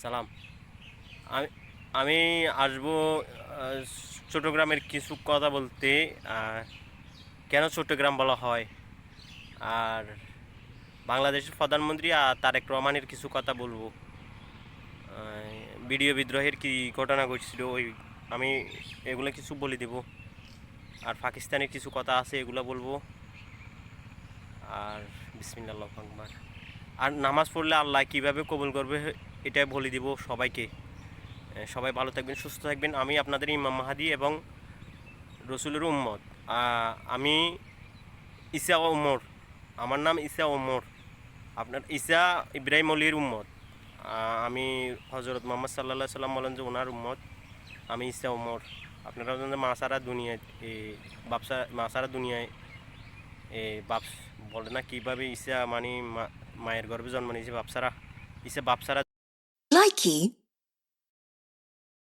সালাম। আমি আমি আসবো আহ, চট্টগ্রামের কিছু কথা বলতে। আহ, কেন চট্টগ্রাম বলা হয়, আর বাংলাদেশের প্রধানমন্ত্রী আর তারেক রহমানের কিছু কথা বলবো। ভিডিও বিদ্রোহের কি ঘটনা ঘটছিল ওই আমি এগুলো কিছু বলে দেব। আর পাকিস্তানের কিছু কথা আছে এগুলো বলবো। আর বিসমিল্লাহ আল্লাহু আকবার। আর নামাজ পড়লে আল্লাহ কিভাবে কবুল করবে এটা বলে দিব সবাইকে। সবাই ভালো থাকবেন, সুস্থ থাকবেন। আমি আপনাদের ইমাম মাহাদি এবং রসুলের উম্মত। আমি ঈসা ওমর, আমার নাম ঈসা ওমর। আপনার ঈসা ইব্রাহিম অলির উম্মত। আমি হজরত মোহাম্মদ সাল্লাহ সাল্লাম বলেন যে ওনার উম্মত। আমি ঈসা ওমর। আপনারা জানেন যে মাসারা দুনিয়ায় মাসারা দুনিয়ায় বাপ বলে না কীভাবে ঈসা মানে মায়ের গর্ভে জন্ম নিয়েছে বাপসারা, ঈসা বাপসারা Likey